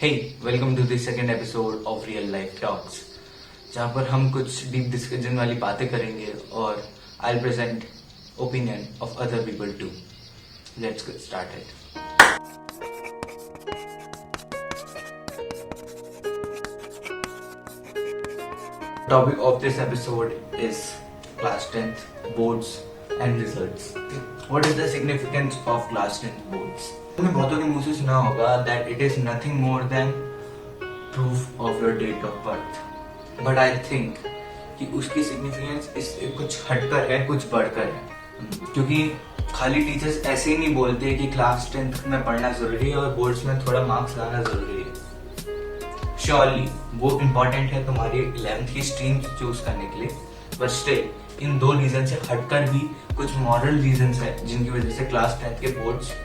Hey, welcome to the second episode of Real Life Talks, जहाँ पर हम कुछ डीप डिस्कशन वाली बातें करेंगे और I'll present opinion of other people too. Let's get started. Topic of this episode is class 10th boards and results. What is the significance of class 10th boards? तुमने बहुतों के मुंह से सुना होगा that it is nothing more than proof of your date of birth. But I think कि उसकी significance इससे कुछ हटकर है, कुछ बढ़कर है. क्योंकि खाली टीचर्स ऐसे ही नहीं बोलते कि क्लास 10th में पढ़ना जरूरी है और बोर्ड्स में थोड़ा मार्क्स लाना जरूरी है. श्योरली वो इम्पोर्टेंट है तुम्हारी 11th की स्ट्रीम चूज करने के लिए, बट स्टिल इन दो रीजन से हटकर भी कुछ मॉरल रीजन है जिनकी वजह से क्लास 10th के बोर्ड्स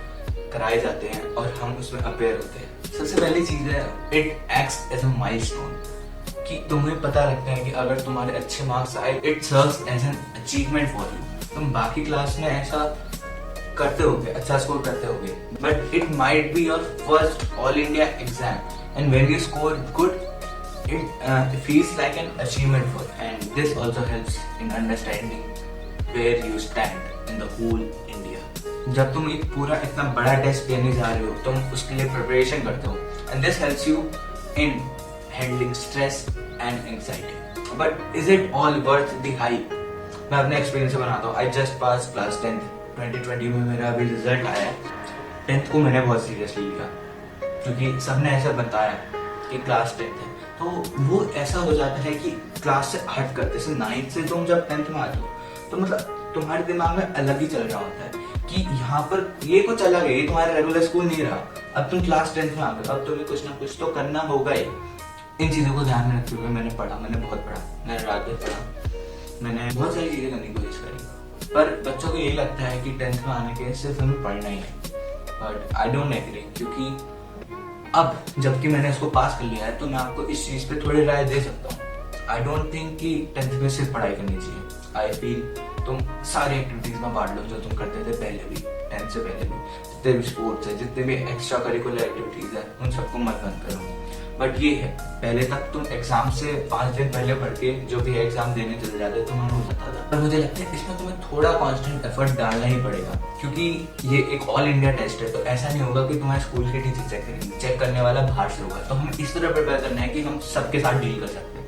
कराए जाते हैं और हम उसमें अपेयर होते हैं. सबसे पहली चीज है it acts as a milestone, कि तुम्हें पता लगता है कि अगर तुम्हारे अच्छे मार्क्स आए it serves as an achievement for you. तुम बाकी क्लास में ऐसा करते होगे, अच्छा स्कोर करते होगे, but it might be your first all India exam and when you score good it feels like an achievement for you. And this also helps in understanding where you stand in the whole India. जब तुम एक पूरा इतना बड़ा test देने जा रहे हो तुम उसके लिए प्रिपरेशन करते हो and this helps you in handling stress and anxiety. But is it all worth the hype? मैं अपने एक्सपीरियंस से बनाता हूँ. I just passed class 10th 2020 में मेरा अभी रिजल्ट आया है. 10th को मैंने बहुत सीरियसली लिया क्योंकि सबने ऐसा बताया कि क्लास 10th है, तो वो ऐसा हो जाता है कि क्लास से हट कर, जैसे 9th से तुम जब 10th में आते हो तो मतलब तुम्हारे दिमाग में अलग ही चल रहा होता है कि यहाँ पर ये कुछ अलग है, ये तुम्हारा रेगुलर स्कूल नहीं रहा. अब तुम क्लास 10th में आ गए, अब तुम्हें कुछ ना कुछ तो करना होगा ही. इन चीज़ों को ध्यान में रखते हुए मैंने बहुत पढ़ा, मैंने रात भर पढ़ा, मैंने बहुत सारी चीज़ें करने की कोशिश करी. पर बच्चों को यही लगता है कि 10th में आने के सिर्फ हमें पढ़ना ही है, बट आई डोंट एग्री. क्योंकि अब जबकि मैंने इसको पास कर लिया है तो मैं आपको इस चीज पे थोड़ी राय दे सकता हूँ. आई डोंट थिंक कि 10th में सिर्फ पढ़ाई करनी चाहिए. आई फील तुम सारी एक्टिविटीज में बांट लो जो तुम करते थे पहले भी, 10th से पहले भी. जितने भी स्पोर्ट्स है, जितने भी एक्स्ट्रा करिकुलर एक्टिविटीज है, उन सबको मत बंद करो. बट ये है पहले तक तुम एग्जाम से 5 दिन पहले पढ़ के जो भी एग्जाम देने चले जाते तुम्हारा हो जाता था. पर मुझे लगता है इसमें तुम्हें थोड़ा कॉन्स्टेंट एफर्ट डालना ही पड़ेगा क्योंकि ये एक ऑल इंडिया टेस्ट है. तो ऐसा नहीं होगा कि तुम्हारे स्कूल के टीचर चेक करेंगे, चेक करने वाला बाहर से होगा. तो हमें इस तरह प्रिपेयर करना है कि हम सबके साथ डील कर सकते हैं.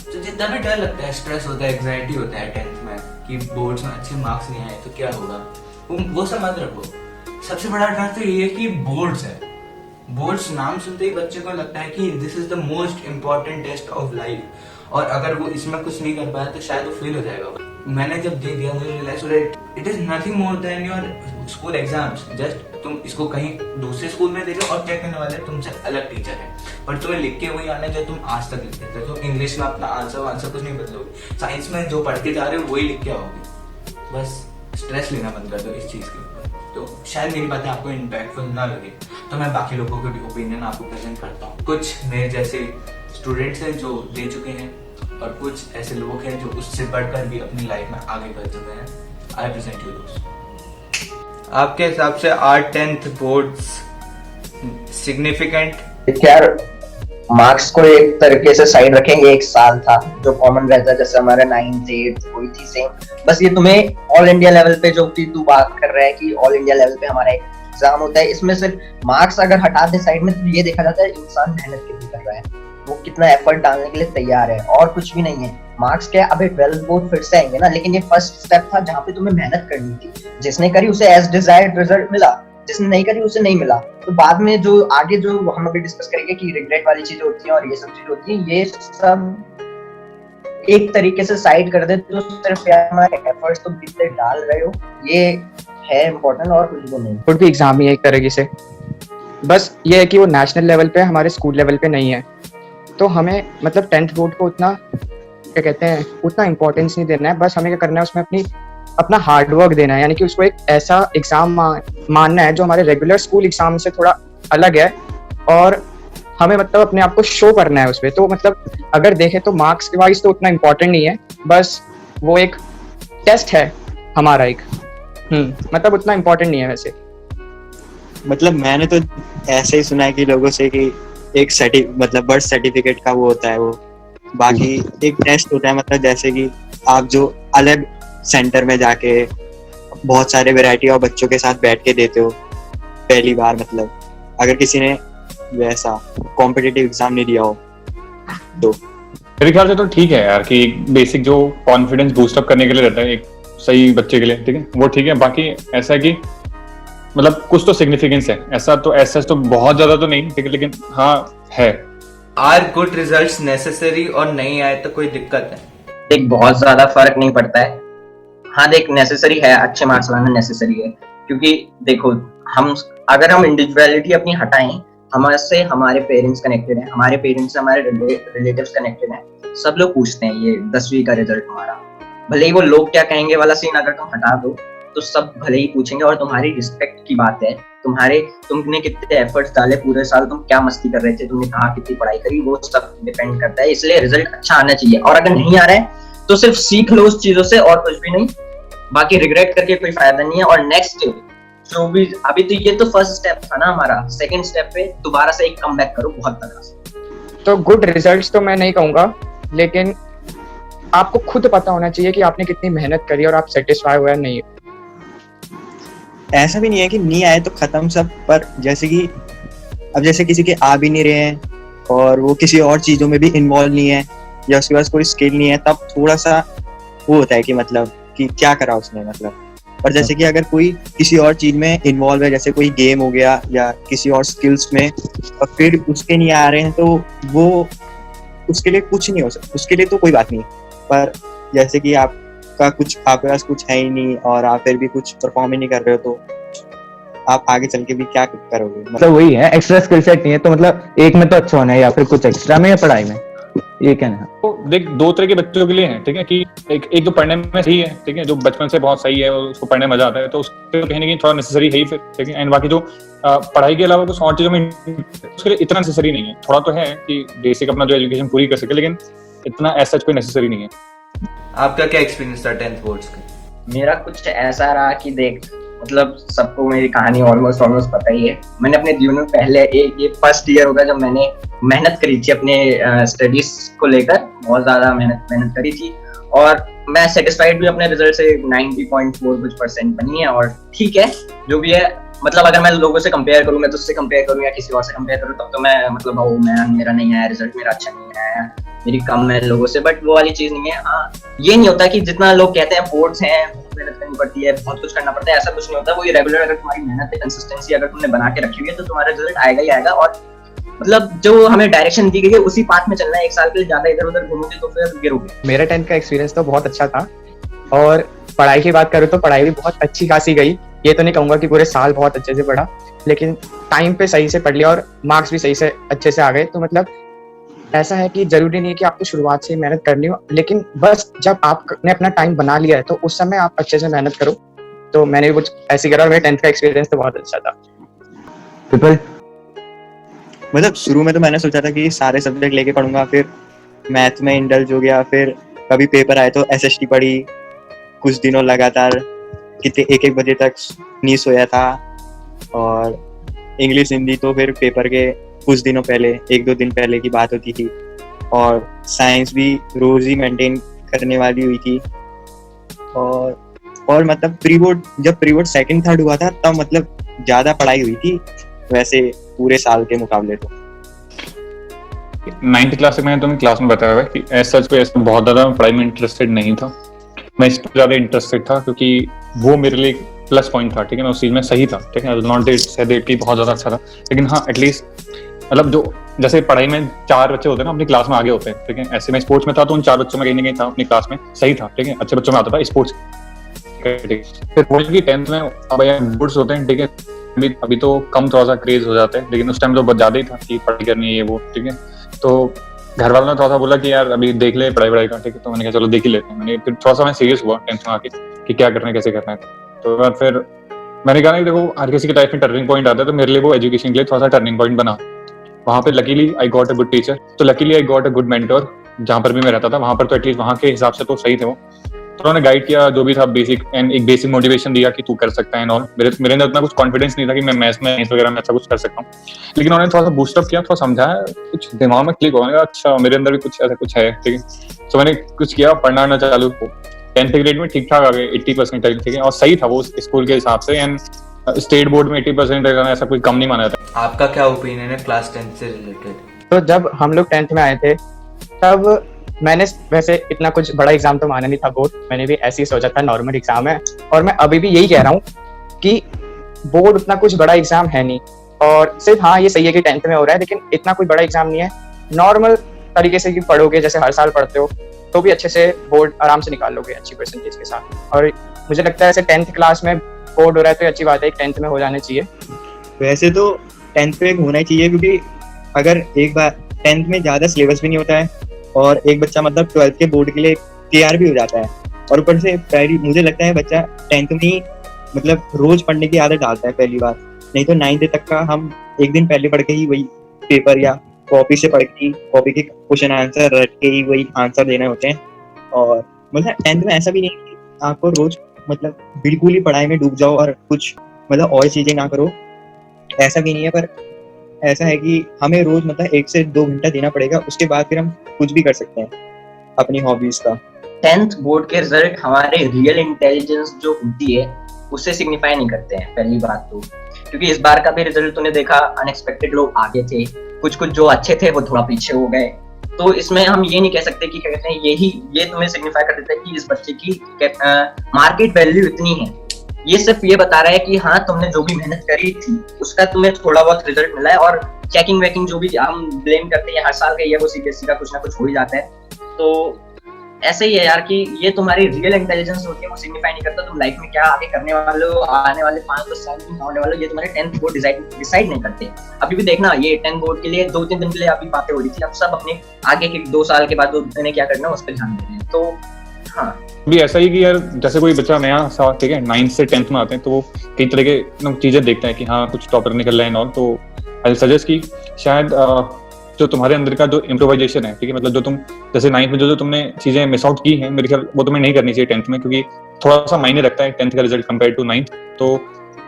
तो जितना भी डर लगता है, स्ट्रेस होता है, एग्जाइटी होता है 10th में कि बोर्ड्स में अच्छे मार्क्स नहीं आए तो क्या होगा, वो सब मत रखो. सबसे बड़ा डर तो ये है कि बोर्ड्स है. बोर्ड्स नाम सुनते ही बच्चे को लगता है कि this is the most important test of life, और अगर वो इसमें कुछ नहीं कर पाया तो शायद वो फेल हो जाएगा. मैंने जब दे दिया मुझे रियलाइज हो रहा it is nothing more than your school exams. Just तुम इसको कहीं दूसरे स्कूल में दे रहे हो और चेक करने वाले तुमसे अलग टीचर है, पर तुम्हें लिख के वही आना है जो तुम आज तक लिखते थे. तो इंग्लिश में अपना आंसर कुछ नहीं बदलोगे, साइंस में जो पढ़ के जा रहे हो वही लिख के आओगे. बस स्ट्रेस लेना बंद कर दो इस चीज के ऊपर. तो शायद मेरी बातें आपको इम्पैक्टफुल ना लगे तो मैं बाकी लोगों के भी ओपिनियन आपको प्रेजेंट करता हूँ. कुछ मेरे जैसे स्टूडेंट्स हैं जो दे चुके हैं और कुछ ऐसे लोग हैं जो उससे बढ़कर भी अपनी लाइफ में आगे बढ़ चुके हैं. आई प्रेजेंट यू दोस्त. आपके हिसाब से आर 10th बोर्ड्स सिग्निफिकेंट? यार मार्क्स को एक तरीके से साइड रखेंगे. एक साल था जो कॉमन रहता है, जैसे हमारे 9th 8th वही थी सेम. बस ये तुम्हें ऑल इंडिया लेवल पे जो तू बात कर रहा है कि ऑल इंडिया लेवल पे हमारा एग्जाम होता है, इसमें सिर्फ मार्क्स अगर हटा दे साइड में तो ये देखा जाता है इंसान मेहनत कितनी कर रहा है, वो कितना एफर्ट डालने के लिए तैयार है, और कुछ भी नहीं है. मार्क्स क्या, अबे 12th बोर्ड फिर से आएंगे ना, लेकिन ये फर्स्ट स्टेप था जहाँ पे तुम्हें मेहनत करनी थी. जिसने करी उसे एज डिजायर्ड रिजल्ट मिला, जिसने नहीं करी उसे नहीं मिला. तो बाद में जो आगे जो हम अभी डिस्कस करेंगे कि रिग्रेट वाली चीजें होती हैं और ये सब चीजें होती हैं, ये सब एक तरीके से साइड कर दे तो सिर्फ यार हमारे एफर्ट्स तुम कितने डाल रहे हो ये है इम्पोर्टेंट, और कुछ भी नहीं. बोर्ड भी एग्जाम ही है एक तरीके से, बस ये है कि वो नेशनल लेवल पे हमारे स्कूल लेवल पे नहीं है. तो हमें मतलब 10th बोर्ड को उतना क्या कहते हैं उतना इम्पोर्टेंस नहीं देना है. बस हमें क्या करना है उसमें अपना हार्डवर्क देना है, यानी कि उसको एक ऐसा एग्जाम मानना है जो हमारे रेगुलर स्कूल एग्जाम से थोड़ा अलग है, और हमें मतलब अपने आप को शो करना है उसमें. तो मतलब अगर देखें तो मार्क्स के वाइज तो उतना इम्पोर्टेंट नहीं है, बस वो एक टेस्ट है हमारा एक मतलब उतना इम्पोर्टेंट नहीं है वैसे. मतलब मैंने तो ऐसे ही सुना है कि लोगों से कि एक मतलब बर्थ सर्टिफिकेट का वो होता है वो, बाकी एक टेस्ट होता है, मतलब जैसे कि आप जो अलग सेंटर में जाके बहुत सारे वैरायटी ऑफ बच्चों के साथ बैठ के देते हो पहली बार, मतलब अगर किसी ने वैसा कॉम्पिटिटिव एग्जाम नहीं दिया हो तो मेरे ख्याल से तो ठीक है यार कि बेसिक जो कॉन्फिडेंस बूस्ट अप करने के लिए रहता है एक सही बच्चे के लिए, ठीक है वो ठीक है। बाकी ऐसा है कि मतलब कुछ तो सिग्निफिकेंस है, ऐसा तो बहुत ज्यादा तो नहीं, ठीक है, लेकिन हाँ है। आर गुड रिजल्ट्स नेसेसरी और नहीं आए तो कोई दिक्कत है? देख बहुत ज्यादा फर्क नहीं पड़ता है। हाँ देख नेसेसरी है, अच्छे मार्क्स लाना नेसेसरी है, क्योंकि देखो अगर हम इंडिविजुअलिटी अपनी हटाएं, हमारे हमारे पेरेंट्स कनेक्टेड हैं, हमारे पेरेंट्स से हमारे रिलेटिव्स कनेक्टेड हैं, सब लोग पूछते हैं ये 10वीं का रिजल्ट हमारा, भले ही वो लोग क्या कहेंगे वाला सीन अगर तुम हटा दो तो सब भले ही पूछेंगे। और तुम्हारी रिस्पेक्ट की बात है, तुमने कितने एफर्ट्स डाले पूरे साल, तुम क्या मस्ती कर रहे थे, तुमने कहाँ कितनी पढ़ाई करी, वो सब डिपेंड करता है। इसलिए रिजल्ट अच्छा आना चाहिए, और अगर नहीं आ रहा है तो सिर्फ सीख लो उस चीजों से और कुछ भी नहीं, बाकी रिग्रेट करके कोई फायदा नहीं है। और नेक्स्ट जो भी अभी तो ये तो फर्स्ट स्टेप था ना हमारा, सेकंड स्टेप पे दोबारा से एक कमबैक करो बहुत तगड़ा से। तो गुड रिजल्ट्स तो मैं नहीं कहूँगा, लेकिन आपको खुद पता होना चाहिए कि आपने कितनी मेहनत करी और आप सेटिस्फाई हुए नहीं। ऐसा भी नहीं है कि नहीं आए तो खत्म सब, पर जैसे कि अब जैसे किसी के आ भी नहीं रहे हैं और वो किसी और चीजों में भी इन्वॉल्व नहीं है या उसके पास कोई स्किल नहीं है, तब थोड़ा सा वो होता है कि मतलब कि क्या करा उसने, मतलब। और जैसे कि अगर कोई किसी और चीज में इन्वॉल्व है, जैसे कोई गेम हो गया या किसी और स्किल्स में, और फिर उसके नहीं आ रहे हैं, तो वो उसके लिए कुछ नहीं हो सकता, उसके लिए तो कोई बात नहीं। पर जैसे कि आपके पास कुछ है ही नहीं और आप फिर भी कुछ परफॉर्म ही नहीं कर रहे हो, तो आप आगे चल के भी क्या करोगे? मतलब वही है, एक्स्ट्रा स्किल सेट नहीं है, तो मतलब एक में तो अच्छा होना है या फिर कुछ एक्स्ट्रा में या पढ़ाई में, ये कहना है। तो देख दो तरह के बच्चों के लिए है, ठीक है, कि एक जो पढ़ने में सही है, ठीक है, जो बचपन से बहुत सही है, उसको पढ़ने में मजा आता है, तो उसके कहीं ना कहीं थोड़ा नेसेसरी है ही फिर, ठीक है। एंड बाकी जो पढ़ाई के अलावा कुछ और चीजों में उसके लिए इतना नेसेसरी नहीं है, थोड़ा तो है कि बेसिक अपना जो एजुकेशन पूरी कर सके, लेकिन इतना ऐसा कोई नेसेसरी नहीं है। आपका क्या एक्सपीरियंस था 10th बोर्ड्स का? मेरा कुछ ऐसा रहा कि देख मतलब सबको मेरी कहानी ऑलमोस्ट पता ही है। मैंने अपने जीवन में पहले ये फर्स्ट ईयर होगा जब मैंने मेहनत करी थी अपने स्टडीज को लेकर, बहुत ज्यादा मेहनत करी थी, और मैं सेटिस्फाइड भी अपने रिजल्ट से। 90.4 कुछ % बनी है, और ठीक है जो भी है। मतलब अगर मैं लोगों से कंपेयर करूँ, मैं तुझसे कंपेयर करूँ या किसी और से कंपेयर करूँ, तब तो मैं मतलब मेरा नहीं आया रिजल्ट, मेरा अच्छा नहीं आया, मेरी कम है लोगों से, बट वो वाली चीज नहीं है। हाँ ये नहीं होता कि जितना लोग कहते हैं बोर्ड्स हैं मेहनत करनी पड़ती है, बहुत कुछ करना पड़ता है, ऐसा कुछ नहीं होता। वो ये रेगुलर अगर तुम्हारी मेहनत है, कंसिस्टेंसी अगर तुमने बना के रखी हुई है, तो तुम्हारा रिजल्ट आएगा ही आएगा। और मतलब जो हमें डायरेक्शन दी गई है उसी पाथ में चलना है। एक साल के लिए ज्यादा इधर उधर घूमोगे तो फिर गिरोगे। मेरा 10th का एक्सपीरियंस तो बहुत अच्छा था, और पढ़ाई की बात करूँ तो पढ़ाई भी बहुत अच्छी खासी गई। ये तो नहीं कहूँगा कि पूरे साल बहुत अच्छे से पढ़ा, लेकिन टाइम पे सही से पढ़ लिया और मार्क्स भी सही से अच्छे से आ गए। तो मतलब ऐसा है कि जरूरी नहीं है कि आपको शुरुआत से मेहनत करनी हो, लेकिन बस जब आपने अपना टाइम बना लिया है तो उस समय आप अच्छे से मेहनत करो। तो मैंने भी कुछ ऐसे करा और मेरे 10th का एक्सपीरियंस तो बहुत अच्छा था। पीपल मतलब शुरू में तो मैंने सोचा था कि सारे सब्जेक्ट लेके पढ़ूंगा, फिर मैथ में इंडल्ज हो गया, फिर कभी पेपर आए तो एसएसटी पढ़ी कुछ दिनों लगातार, कितने 1-1 बजे तक नहीं सोया था। और इंग्लिश हिंदी तो फिर पेपर के कुछ दिनों पहले, 1-2 दिन पहले की बात होती थी। और साइंस भी रोज ही मेंटेन करने वाली हुई थी। और मतलब जब प्री बोर्ड 2nd 3rd हुआ था, तब मतलब ज्यादा पढ़ाई हुई थी वैसे पूरे साल के मुकाबले। तो 9th क्लास तक मैंने तुम्हें क्लास में बताया हुआ है कि ऐसा कोई ऐसा बहुत ज्यादा पढ़ाई में इंटरेस्टेड नहीं था। मैं इस पर ज्यादा इंटरेस्टेड था क्योंकि वो मेरे लिए प्लस पॉइंट था, ठीक है, मैं उस चीज में सही था, ठीक है। नॉट डेट की बहुत ज्यादा अच्छा था, लेकिन हाँ एटलीस्ट मतलब जो जैसे पढ़ाई में 4 बच्चे होते हैं ना अपनी क्लास में आगे होते हैं, ठीक है, ऐसे में स्पोर्ट्स में था तो उन 4 बच्चों में कहीं ना कहीं था अपनी क्लास में सही था, ठीक है, अच्छे बच्चों में आता था स्पोर्ट्स। फिर बोर्ड की 10th में अब बोर्ड्स होते हैं, ठीक है, अभी तो कम थोड़ा सा क्रेज हो जाता है, लेकिन उस टाइम तो बहुत ज्यादा ही था कि पढ़ाई करनी है ये वो, ठीक है। तो घर वालों ने थोड़ा सा बोला कि यार अभी देख ले पढ़ाई का, ठीक है, तो मैंने कहा चलो देख ही लेते हैं। मैंने फिर थोड़ा सा मैं सीरियस हुआ 10th में आके कि क्या करना है कैसे करना है। तो बाद फिर मैंने कहा कि देखो हर किसी के लाइफ में टर्निंग पॉइंट आता है, तो मेरे लिए वो एजुकेशन के लिए थोड़ा सा टर्निंग पॉइंट बना। वहाँ पे luckily I got a good teacher, तो luckily I got a good mentor. जहाँ पर भी मैं रहता था वहाँ पर तो एटलीस्ट वहाँ के हिसाब से तो सही थे वो, तो उन्होंने गाइड किया जो भी था बेसिक, एंड एक बेसिक मोटिवेशन दिया कि तू कर सकता है एंड ऑल। मेरे अंदर उतना कुछ कॉन्फिडेंस नहीं था कि मैं मैथ्स में साइंस वगैरह में अच्छा कुछ कर सकता हूँ, लेकिन उन्होंने थोड़ा सा बूस्टअप किया, थोड़ा समझाया, कुछ दिमाग में क्लिक हो गया, अच्छा मेरे अंदर भी कुछ ऐसा कुछ है, ठीक है। तो मैंने कुछ किया, पढ़ना चालू। 10th ग्रेड में ठीक ठाक आ गए 80%, ठीक है, और सही था वो स्कूल के हिसाब से, एंड स्टेट बोर्ड में 80% ऐसा कोई कम नहीं माना जाता। आपका क्या ओपिनियन है क्लास 10 से रिलेटेड? तो जब हम लोग 10th में आए थे तब मैंने वैसे इतना कुछ बड़ा एग्जाम तो माना नहीं था बोर्ड, मैंने भी ऐसे ही सोचा था नॉर्मल एग्जाम है, और मैं अभी भी यही कह रहा हूँ कि बोर्ड उतना कुछ बड़ा एग्जाम है नहीं। और सिर्फ हाँ ये सही है कि 10th में हो रहा है, लेकिन इतना कोई बड़ा एग्जाम नहीं है। नॉर्मल तरीके से कि पढ़ोगे जैसे हर साल पढ़ते हो तो भी अच्छे से बोर्ड आराम से निकाल लोगे अच्छी परसेंटेज के साथ। और मुझे लगता है ऐसे 10th क्लास में बोर्ड हो रहा है तो अच्छी बात है, 10th में हो जाना चाहिए। वैसे तो 10th पे होना ही चाहिए, क्योंकि अगर एक बार 10th में ज़्यादा सिलेबस भी नहीं होता है और एक बच्चा मतलब 12th के बोर्ड के लिए तैयार भी हो जाता है, और ऊपर से पहली मुझे लगता है बच्चा 10th में ही मतलब रोज पढ़ने की आदत डालता है पहली बार, नहीं तो 9th तक का हम एक दिन पहले पढ़ के ही वही पेपर या कॉपी से पढ़ के कॉपी के क्वेश्चन आंसर रट के ही वही आंसर देने होते हैं। और मतलब 10th में ऐसा भी नहीं कि आपको रोज मतलब बिल्कुल ही पढ़ाई में डूब जाओ और कुछ मतलब और चीजें ना करो, ऐसा भी नहीं है। पर ऐसा है कि हमें रोज मतलब 1 से 2 घंटा देना पड़ेगा, उसके बाद फिर हम कुछ भी कर सकते हैं अपनी हॉबीज का। 10th बोर्ड के रिजल्ट हमारे रियल इंटेलिजेंस जो होती है उससे सिग्निफाई नहीं करते हैं पहली बात तो, क्योंकि इस बार का भी रिजल्ट तूने देखा अनएक्सपेक्टेड लोग आगे थे, कुछ जो अच्छे थे वो थोड़ा पीछे हो गए। तो इसमें हम ये नहीं कह सकते कि क्या कहते हैं ये तुम्हें सिग्निफाई कर देता है कि इस बच्चे की मार्केट वैल्यू इतनी है। ये सिर्फ ये बता रहा है कि हाँ तुमने जो भी मेहनत करी थी उसका तुम्हें थोड़ा बहुत रिजल्ट मिला है। और चेकिंग वेकिंग जो भी हम ब्लेम करते हैं हर साल का, ये वो सीबीएसई का कुछ ना कुछ हो ही जाता है। तो ऐसे ही है यार कि ये तुम्हारी रियल इंटेलिजेंस होती है, वो सिग्निफाई नहीं करता तुम लाइफ में क्या आगे करने वाले हो, आने वाले 5-10 साल में होने वाले हो, ये तुम्हारे 10th बोर्ड डिसाइड नहीं करते। अभी भी देखना ये 10th बोर्ड के लिए 2-3 दिन के लिए अभी बातें हो रही थी, अब सब अपने आगे के 2 साल के बाद उन्हें क्या करना है उस पर ध्यान दे रहे हैं। तो हाँ भी ऐसा ही कि यार जैसे कोई बच्चा नया सा ठीक है 9th से 10th में आते हैं तो वो कई तरह के चीजें देखते हैं कि हाँ कुछ टॉपर निकल रहा है नॉल, तो आई सजेस्ट कि शायद जो तुम्हारे अंदर का जो इम्प्रोवाइजेशन है, ठीक है, मतलब जो तुम जैसे 9th में जो तुमने चीजें मिस आउट की हैं, मेरे ख्याल वो तुम्हें नहीं करनी चाहिए 10th में, क्योंकि थोड़ा सा मायने रखता है 10th का रिजल्ट कंपेयर टू 9th। तो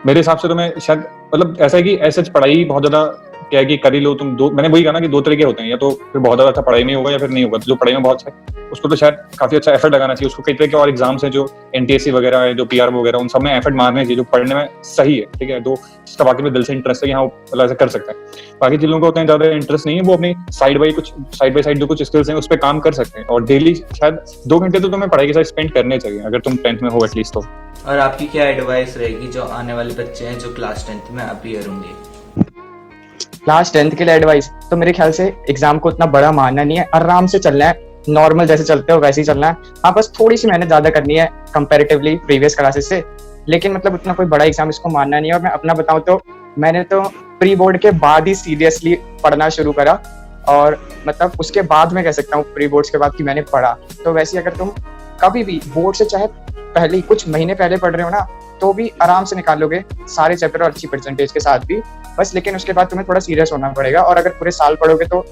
मेरे हिसाब से तुम्हें शायद मतलब ऐसा है कि ऐसे पढ़ाई बहुत ज्यादा क्या है कि कर ही लो तुम। मैंने वही कहा ना कि 2 तरीके होते हैं, या तो फिर बहुत ज्यादा अच्छा पढ़ाई में होगा या फिर नहीं होगा। तो जो पढ़ाई में बहुत अच्छा है उसको तो शायद काफी अच्छा एफर्ट लगाना चाहिए, उसको कई तरह के और एग्जाम्स हैं जो एनटीएससी वगैरह है, जो पीआर वगैरह, उन सब में एफर्ट मारने चाहिए जो पढ़ने में सही है, ठीक है, तो जिसका वाकई में दिल से इंटरेस्ट है कि हाँ मतलब ऐसा कर सकता है। बाकी जिन लोगों को उतना ज्यादा इंटरेस्ट नहीं है वो अपनी साइड बाय साइड जो कुछ स्किल्स हैं उस पर काम कर सकते हैं, और डेली शायद 2 घंटे तो तुम्हें पढ़ाई के साथ स्पेंड करने चाहिए अगर तुम 10th में हो एटलीस्ट तो। और आपकी क्या एडवाइस रहेगी जो आने वाले बच्चे हैं जो क्लास 10th में अपीयर होंगे? क्लास 10th के लिए एडवाइस तो मेरे ख्याल से एग्जाम को उतना बड़ा मानना नहीं है, आराम से चलना है, नॉर्मल जैसे चलते हो वैसे ही चलना है। हाँ बस थोड़ी सी मेहनत ज्यादा करनी है कंपैरेटिवली प्रीवियस क्लासेस से, लेकिन मतलब उतना कोई बड़ा एग्जाम इसको मानना नहीं है। और मैं अपना बताऊं तो मैंने तो प्री बोर्ड के बाद ही सीरियसली पढ़ना शुरू करा, और मतलब उसके बाद मैं कह सकता हूँ प्री बोर्ड्स के बाद कि मैंने पढ़ा। तो वैसे अगर तुम कभी भी बोर्ड से चाहे पहले ही कुछ महीने पहले पढ़ रहे हो ना तो भी आराम से निकाल लोगे सारे चैप्टर और अच्छी परसेंटेज के साथ भी, बस लेकिन उसके बाद तुम्हें थोड़ा सीरियस होना पड़ेगा। और अगर पूरे साल पढ़ोगे तो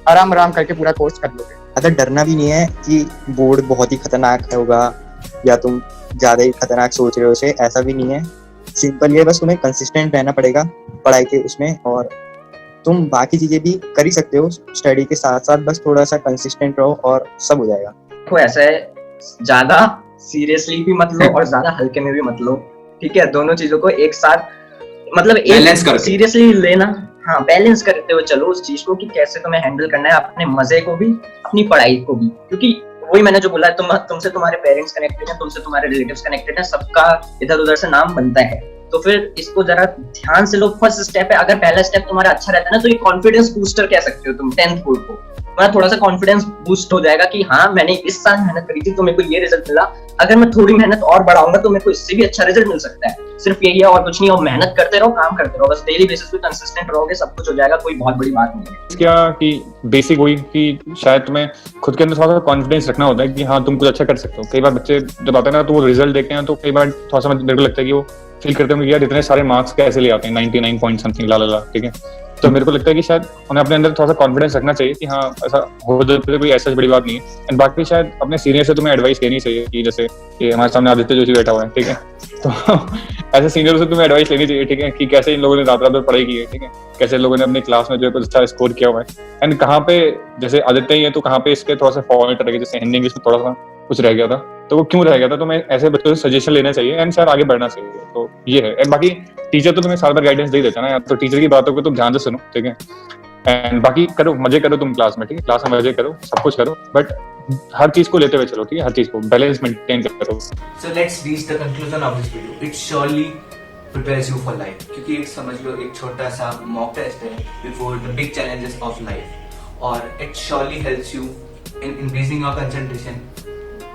आराम करके पूरा कोर्स कर लोगे। अगर डरना भी नहीं है कि बोर्ड बहुत ही खतरनाक होगा या तुम ज्यादा ही खतरनाक सोच रहे हो उसे, ऐसा भी नहीं है। सिंपल ये बस तुम्हें कंसिस्टेंट रहना पड़ेगा पढ़ाई के उसमें, और तुम बाकी चीजें भी कर ही सकते हो स्टडी के साथ साथ, बस थोड़ा सा कंसिस्टेंट रहो और सब हो जाएगा। तो ऐसा है ज्यादा सीरियसली भी मत लो और ज्यादा हल्के में भी मत लो, ठीक है, दोनों चीजों को एक साथ मतलब बैलेंस करके सीरियसली लेना, हाँ बैलेंस करते हुए चलो उस चीज को कि कैसे तुम्हें हैंडल करना है अपने मजे को भी अपनी पढ़ाई को भी। क्योंकि वही मैंने जो बोला तुमसे तुम्हारे पेरेंट्स कनेक्टेड हैं, तुमसे तुम्हारे रिलेटिव्स कनेक्टेड हैं, सबका इधर उधर से नाम बनता है। तो फिर इसको जरा ध्यान से लो। फर्स्ट स्टेप है, अगर पहला स्टेप तुम्हारा अच्छा रहता है ना तो ये कॉन्फिडेंस बूस्टर कह सकते हो तुम 10th बोर्ड को। तुम्हारा थोड़ा सा कॉन्फिडेंस बूस्ट हो जाएगा कि हाँ मैंने इस साल मेहनत करी थी तो मेरे को ये रिजल्ट मिला, अगर मैं थोड़ी मेहनत और बढ़ाऊंगा तो मेरे को इससे भी अच्छा रिजल्ट मिल सकता है। सिर्फ यही है और कुछ नहीं, और मेहनत करते रहो, काम करते रहो, बस डेली बेसिस पे कंसिस्टेंट रहोगे सब कुछ हो जाएगा, कोई बहुत बड़ी बात नहीं है। क्या कि बेसिक वही कि शायद तुम्हें खुद के अंदर थोड़ा सा कॉन्फिडेंस रखना होता है कि हाँ तुम कुछ अच्छा कर सकते हो। कई बार बच्चे जब आते हैं ना तो वो रिजल्ट देखते हैं तो कई बार थोड़ा सा मेरे को लगता है कि वो फील करते होंगे यार इतने सारे मार्क्स कैसे ले आते हैं 99 पॉइंट समथिंग ला, ठीक है। तो मेरे को लगता है कि शायद उन्हें अपने अंदर थोड़ा सा कॉन्फिडेंस रखना चाहिए कि हाँ ऐसा हो जाए कोई ऐसा बड़ी बात नहीं है। एंड बाकी शायद अपने सीनियर से तुम्हें एडवाइस लेनी चाहिए कि जैसे कि हमारे सामने आदित्य जोशी बैठा हुआ है, ठीक है, तो ऐसे सीनियर से तुम्हें एडवाइस लेनी चाहिए, ठीक है, कि कैसे इन लोगों ने रात रात भर पढ़ाई की है, ठीक है, कैसे लोगों ने अपनी क्लास में जो है कुछ अच्छा स्कोर किया हुआ है, एंड कहाँ पे जैसे आदित्य ही है तो कहाँ पे इसके थोड़ा सा फॉल्ट रह गया, जैसे हिंदी इंग्लिश में थोड़ा सा कुछ रह गया था, तो वो क्यों रह गया था, तो मैं ऐसे बच्चों से सजेशन लेना चाहिए एंड शायद आगे बढ़ना चाहिए। तो ये है। एंड बाकी टीचर तो तुम्हें साल भर गाइडेंस दे ही देता है ना यार, तो टीचर की बातों को तुम ध्यान से सुनो, ठीक है, एंड बाकी करो, मजे करो तुम क्लास में, ठीक है, क्लास में मजे करो, सब कुछ करो, बट हर चीज को लेते हुए चलो, ठीक है, हर चीज को बैलेंस मेंटेन करो। So let's reach the conclusion of this video. It surely prepares you for life. क्योंकि एक समझ लो एक छोटा सा mock test है before the big challenges of life. और it surely helps you in increasing your concentration.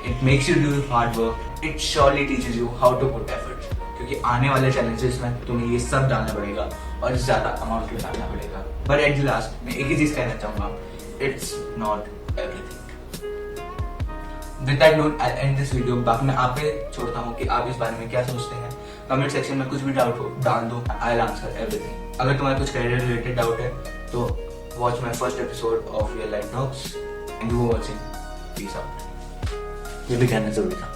It makes you do hard work. It surely teaches you how to put effort. क्योंकि आने वाले challenges में तुम्हें ये सब डालना पड़ेगा और ज़्यादा अमाउंट में डालना पड़ेगा। But at the last मैं एक ही चीज़ कहना चाहूँगा, it's not everything. With that note, I'll end this video. बाकी मैं आप पे छोड़ता हूँ कि आप इस बारे में क्या सोचते हैं। कमेंट सेक्शन में कुछ भी डाउट हो डाल दो, I'll answer everything. अगर तुम्हारा कुछ कैरियर रिलेटेड डाउट है तो watch my first episode of real life talks and you watching, peace out. ये भी कहना जरूरी था।